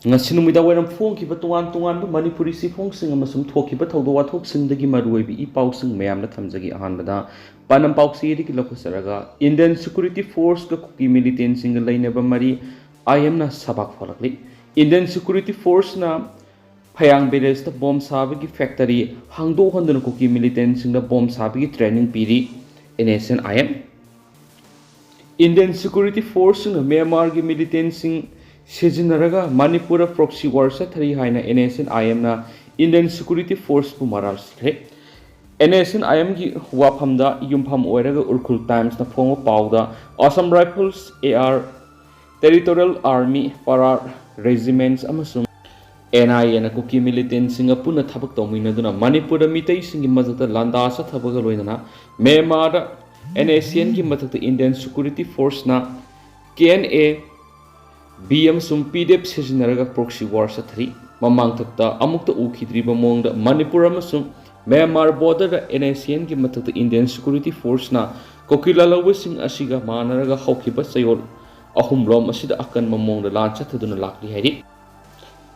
ngasi numida wairam phongkiba tongan tongan manipuri sifhongsing amasum thokiba thawdo wathoksingdagi maruibi i pausing mayamna thamjagi ahanbada panam pausi digi lokusaraga Indian Security Force ka kuki militant singa Leinaba mari IM na sabak phaklakle Indian Security Force na phayang village ta bomb sabagi factory hangdo handuna kuki militant singa bomb sabagi training piri NSCN-IM Indian Security Force na Myanmar gi militant sing Sejinaraga Manipura proxy war sathari haina NSCN-IM na Indian Security Force pu maral sre NSCN-IM gi waphamda yumpham oiraga Urkhul Times na phongo pawda Assam Rifles AR Territorial Army para regiments amasum NIA na kuki militant singa puna thabak tawminaduna Manipura mitai singi mazata landa sa thabaga loinana Myanmar NSCN gi mathakta Indian Security Force na KNA BM sum PDF sejinaraga proxy war sathari mamang thakta amukta ukhidriba mongda Manipur amasum Myanmar border da NSCN gi mathakta Indian Security Force na kokila lawsing asiga manaraga hawkiba sayol ahum rom asida akan mamongda lancha thaduna lakli hari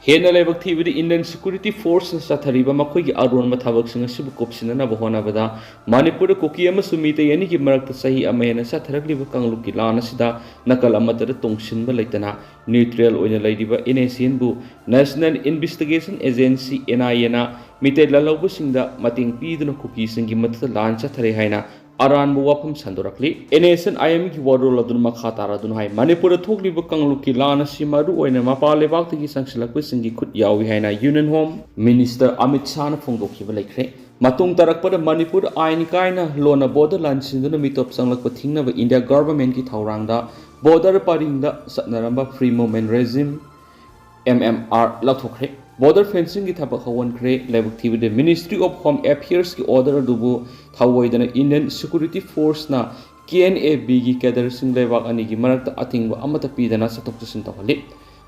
hena lebak thibidi Indian Security Force sathariba makhoi aron ma thabak singa sibu kopsina na bahona bada Manipur koki amasum mitai ani gi marakta sahi amena satharakliba kangluk ki lana sida nakal amata tongsinba leitana neutral oina laidiba NSCN bu National Investigation Agency NIA na mitai lalawba singda mating piduna koki singi matata lancha thare haina aran bu wapam sandorakli NSCN-IM ki warol adun makha taradun hai Manipur thokliba kangluk ki lana simaru oina mapa lebak tagi sangsilakba singi khut yawi haina Union Home Minister Amit Shah na phongdokhiba laikre matung tarakpada Manipur ain kaina lona border lansinduna mitop sanglakpa thingnaba India government ki thaurangda border paringda satnaramba free movement regime MMR lathokre border fencing ki thabak hawankre lebak thibide Ministry of Home Affairs ki order dubu thawoidana Indian Security Force na KNAB gi cadre sing lebak ani gi marakta athingba amata pidana satok sin tawali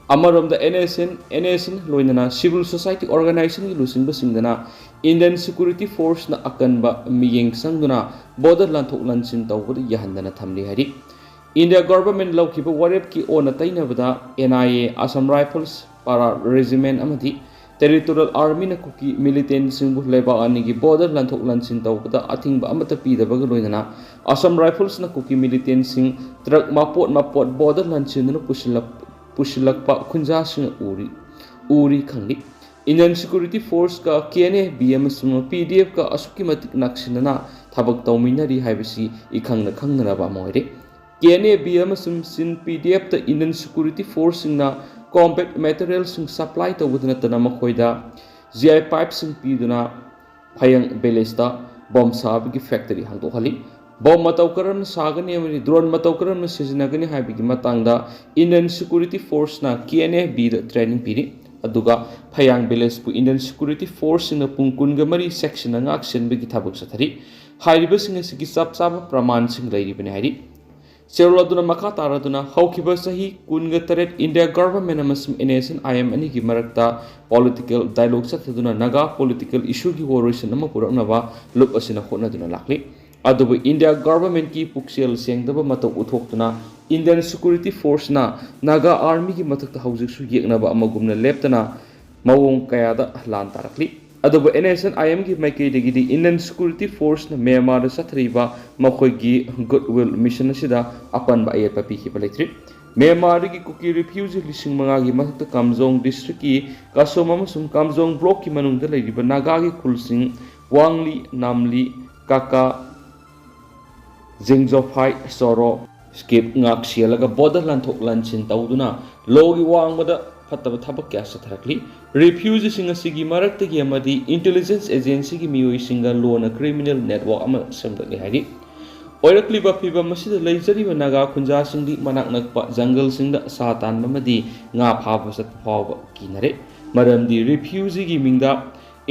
amaromda NSCN loinana civil society organization gi lusingba singdana Indian Security Force na akanba miyeng sangduna border lanthok lansin tawbada yahandana thamli hari India government laukiba warep ki ona tainabada NIA Assam Rifles para regiment amadi Territorial Army na kuki militant singbu leba anigi border lanthok lansin tawbada athingba amata pidabaga loinana Assam Rifles na kuki militant sing truck mapot border lansin na pusilakpa khunja sing uri khangli Indian Security Force ka KNA BM sum PDF ka asuki matik naksinana thabak tawminari haibisi ikhangna khangnana ba moire KNA BM sum sin PDF ta Indian Security Force singna combat materials sing supply tawudna tana makhoida GI pipes sing piduna phayang belesta bomb sabagi factory hangdo hali bomb mataw karam sagani amani drone mataw karam sijinagani haibigi matangda Indian Security Force na KNA B da training piri aduga phayang village pu Indian Security Force na pungkunga mari section na action bigi thabak sathari hairiba sing sigi sab praman sing lairibani hari Seroladuna makha taraduna hawkiba sahi kunga taret India government amasum NSCN-IM ani gi marakta political dialogue sathaduna naga political issue gi woroisan ama puraknaba lup asina khonaduna lakli adubu India government ki puksel sengdaba mataw uthoktuna Indian Security Force na naga army gi matakta hawjik su yeknaba amagumna leptana mawong kayada lan tarakli adubu NSCN-IM gi maikei degi Indian Security Force na Myanmar da sathriba makhoi gi goodwill mission asida apan ba ayat papi ki palaitri Myanmar gi kuki refugee lising manga gi matakta Kamjong district ki kasom amasum Kamjong block ki manungda leiriba naga gi khulsing Wangli Namli Kaka Jingjophai Soro skip ngak sialaga border lanthok lansin tawduna logi wangmada fataba thabak kya satharakli refugee singa sigi marakta gi amadi intelligence agency gi miyoi singa lona criminal network ama samdakli hari oirakli ba phiba masida leijari naga khunja singdi manak nakpa jungle singda satan mamadi nga phaba sat phaba kinare maramdi refugee gi mingda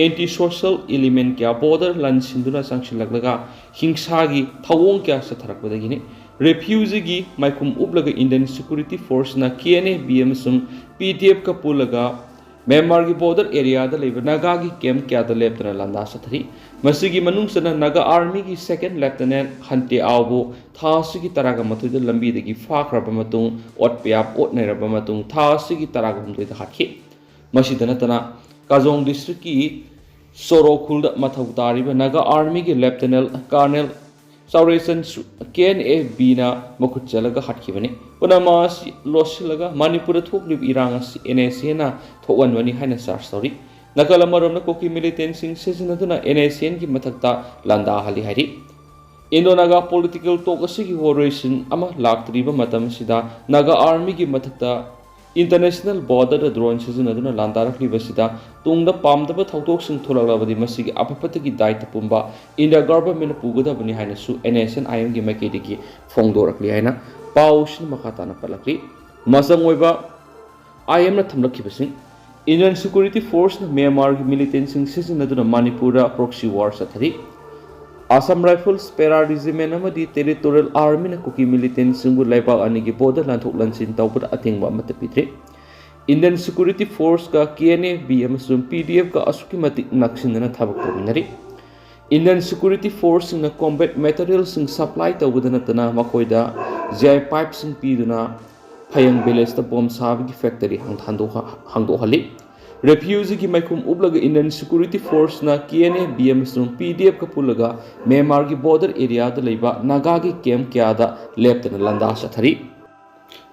anti social element kya border lansinduna sangshilaglaga hingsa gi thawong kya satharakbadagini refugee gi maikum ublaga Indian Security Force na KNA BM sum PDF ka pulaga Myanmar ki border area da leba Naga ki camp kya da leptana landa sathari masigi manungsana Naga army ki second lieutenant Hante Aubo tha sigi taraga mathu da lambi da ki phaklaba matung ot pyap ot nairaba matung tha sigi taraga humdoi da hakhi masidana tana Kazong district ki Sorokhul da mathau tariba Naga army ki lieutenant colonel Sauration KNFB na makut chalaga hatkibani punama losilaga Manipur thoklib irang NSCN na thowanwani haina search story nakala marom na koki militant sing seasonaduna NSCN ki mathakta landa hali hari Indo Naga political talk asigi operation ama laktriba matam sida Naga army ki mathakta international border da drone seasonaduna landa rakliba sida tungda pamdaba thautok sing tholaglabadi masigi apapatagi daita pumba India government pugadabani haina su NSCN-IM gi makedi phongdorakli haina paushin makhatana palakli masang oiba IM na thamlakhibasing Indian security force na Myanmar gi militant sing seasonaduna Manipura proxy war sathari Assam Rifles Para Regiment amadi Territorial Army na kuki militant singbu laibak anigi border lanthok lansin tawput atingba matapidre Indian Security Force ka KNFB amasung PDF ka asuki matik naksinana thabak tawinari Indian Security Force na combat materials sing supply tawudana tana makoida GI pipe sing piduna phayang village ta bomb sabagi factory hangdo hali Refugee ki maikum ublaga Indian Security Force na KNFB amasung PDF ka pulaga Myanmar ki border area da leiba Naga ki camp kya da leptana landa sathari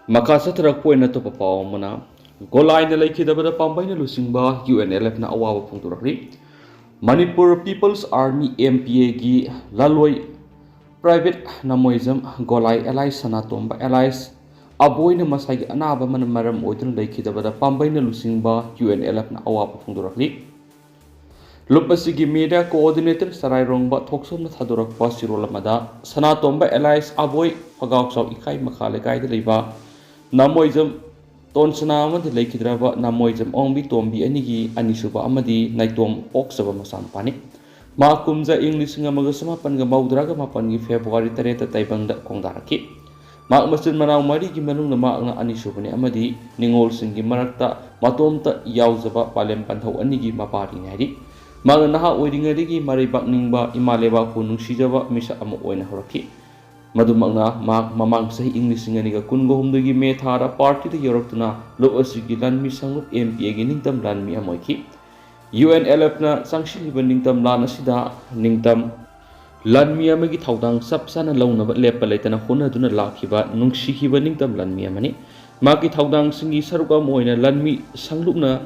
makasa tarak point na to papaw mana Golai na laikidabada pambay na lusingba UNLF na awawa pungturakri Manipur People's Army MPA gi laloi private na moizam Golai Allies Sanatomba Allies aboy na masay anaba man maram oitun laikidabada pambay na lusingba UNLF na awawa pungturakri Lupasigi media coordinator saray rongba thoksom na thadurakpa sirolamada Sanatomba Allies aboy pagawsaw ikai makhale kai daliba na moizam Tonsana amadi laikidraba namoizam ongbi tombi anigi anisuba amadi naitom oksaba masan pani ma kumza English nga magasama panga maudraga mapan gi February 3 taibangda kongdaraki ma masin manaw mari gi manung na ma nga anisuba ni amadi ningol singi marakta matomta yauzaba palem panthau anigi mapari ngari ma naha oidingari gi maribak ningba imaleba ku nungsijaba misa amo oina horaki Madumagna mamang sahi English nga kungo humdugi me thara party da yorokuna lo asigi lanmi sanglup MPA gi ningtam lanmi amoiki UNLF na sangshiliba ningtam lan asida ningtam lanmi amagi thaudang sapsana launaba lepa laitana honaduna lakhiba nungsikhiba ningtam lanmi amani magi thaudang singi saruka moina lanmi sanglupna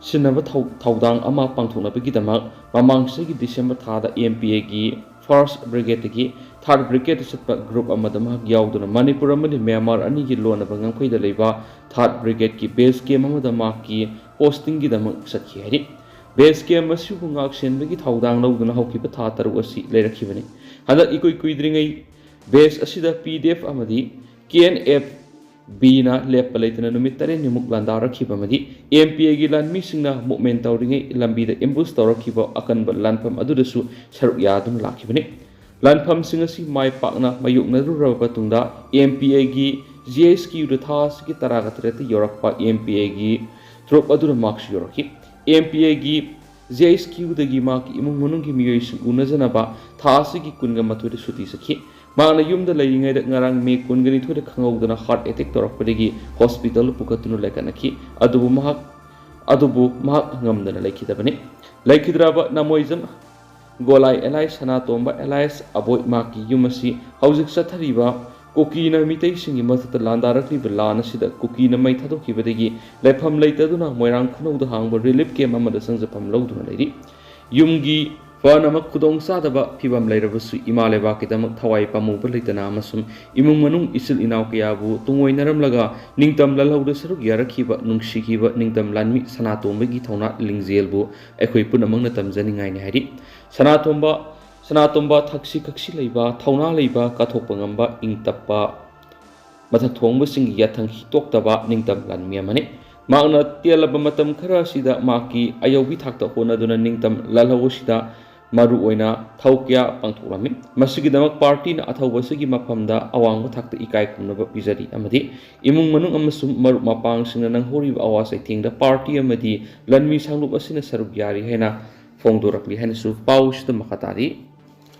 sinaba thaudang ama pangthonabagi damak mamang sahi December thada MPA gi First Brigade ki Third Brigade setpa group amadama yauduna Manipur amadi Myanmar ani gi lona bangam khoida leiba Third Brigade ki base camp amadama ki posting gi damak sakhi hari base camp asu bungak senba gi thaudang lauduna haukiba tha taru asi leirakhibani hada ikoi kuidringai base asida PDF amadi KNFB na lepa leitana numit tare nimuk landa rakhiba amadi MPA gi lan mi singna movement tawringai lambi da ambush tawrakhiba akanba lanpam adudasu saruk yadun lakhibani Lanpam singasi mai pakna mayuk naduraba patungda MPA gi GSQ da thas ki taraga trete yorakpa MPA gi trop adura marks yoraki MPA gi GSQ da gi mak imung munung gi miyoi su unajana ba thas gi kunga maturi suti sakhi magna yumda layingai da ngarang me kungani thode khangawdana heart attack torakpadegi hospital pukatunu lekanaki adubu mahak ngamdana laikidabani laikidraba namoizam Golai Allies Sanatomba Allies aboy maki yumasi haujik sathariba kokina mitai singi mathata landarakli belana sida kokina mai thadokibadegi lepham leitaduna moirang khunauda hangba relief camp amada sangjapam lauduna leiri yumgi Panama kudong sadaba pibam leirabasu imaleba kidamak thawai pamuba leitana amasum imung manung isil inaw kayabu tungoi naramlaga ningtam lalhauda saruk yarakhiba nungsikhiba ningtam lanmi Sanatomba gi thawna lingjelbu ekhoi punamang na tamjaningai ne hari Sanatomba thaksi kaksi leiba thawna leiba kathokpa ngamba ingtappa mathak thongba sing yathang hitoktaba ningtam lanmi amane magna tialaba matam khara sida maki ayawbi thakta hona duna ningtam lalhaw sida maru oina thaukia pangtholami masigidamak party na athawbasigi mafamda awangba thakta ikai kumnaba pizari amadi imung manung amasum maru mapang singna nanghori awasai thingda party amadi lanmi sanglup asina saruk yari hena fongdorakli hena su pausda makatari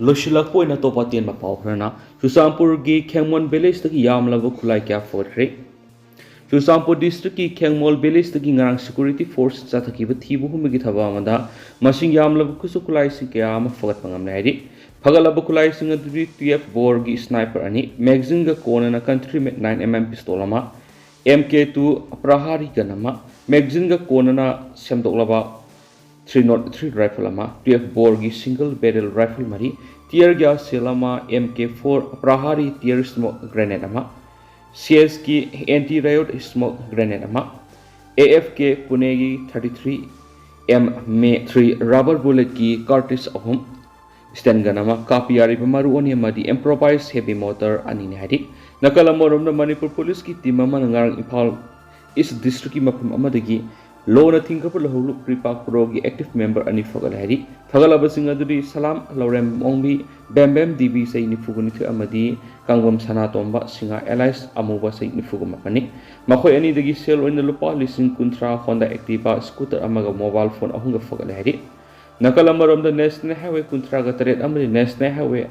loshilak poina topaten ma pau hrana Chusampur gi Khengmon village tagi yamlaba khulai kya forre Chusampur district ki Khengmol village tagi ngarang security force chathaki ba thibu humigi thaba amada masing yamlaba kusu khulai si kya ma fagat pangam nairi phagalaba khulai singa duri TF bor gi sniper ani magazine ga kona na country met 9mm pistol ama MK2 prahari ganama magazine ga kona na semdoklaba 303 rifle ama TF bor gi single barrel rifle mari tear gas selama MK4 prahari tear smoke grenade ama CS की anti riot smoke grenade ama AFK Pune की 33 M 3 rubber bullet की cartridge ahum stand gun ama copy ari maru oni amadi improvised heavy motor ani ne hadi nakala morom na Manipur police की team ama ngarang Imphal is district की mapam amadagi law na thingkapur lohulu pripak pro की active member ani fogal hadi thagalaba singa duri salam lorem mongbi bembem db sai ni fuguni thu amadi kangwam sana tomba singa allies amuba sai ni fugum apani makhoi ani dagi sel oina lupa lising kuntra Honda Activa scooter amaga mobile phone ahunga fogal hadi nakala marom da national highway kuntra ga taret amadi national highway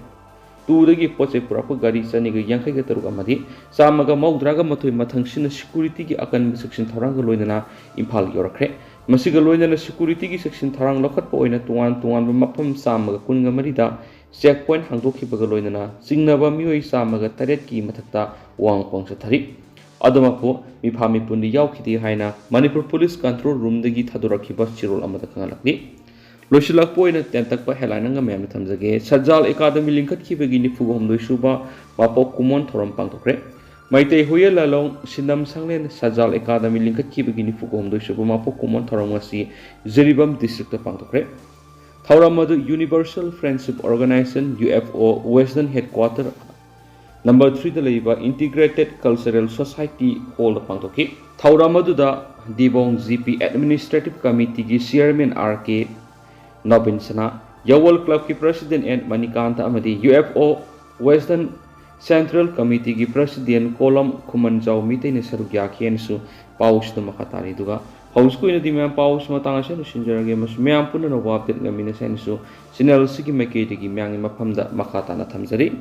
tu dagi poche purapa gari chani ga yankhai ga taruk amadi samaga maudra ga mathoi mathang sina security ki akan section tharang ga loinana Imphal yorakre masiga loinana security ki section tharang lokhat po oina tuan mapam samaga kunga marida checkpoint hangdokhi baga loinana singnaba mioi samaga taret ki mathakta wang pongsa thari adamapo mifami pundi yaukhidi haina Manipur police control room dagi thadorakhiba chirol amada kangalakni loshilak poina tentak pa headline nga mem thamjage sajal academy linkat ki begi ni fugom doisuba mapok kumon thorom pangtokre maitei hoyel lalong sinam sanglen sajal academy linkat ki begi ni fugom doisuba mapok kumon thorom asi Zeribam district pangtokre Thauramadu Universal Friendship Organization UFO Western Headquarter number 3 da leiba Integrated Cultural Society Hall pangtoki Thauramadu da Dibong GP Administrative Committee ki Chairman RK Nobinsana Yawal Club ki President and Manikanta amadi UFO Western Central Committee ki President Kolam Kumanjau mitai ne sarugya khiensu paus na makatari duga haus ko ina di mem paus matanga se sinjarage mas mem punna no wapet ngamina sensu sinal sigi mekedi gi myang maphamda makata na thamjari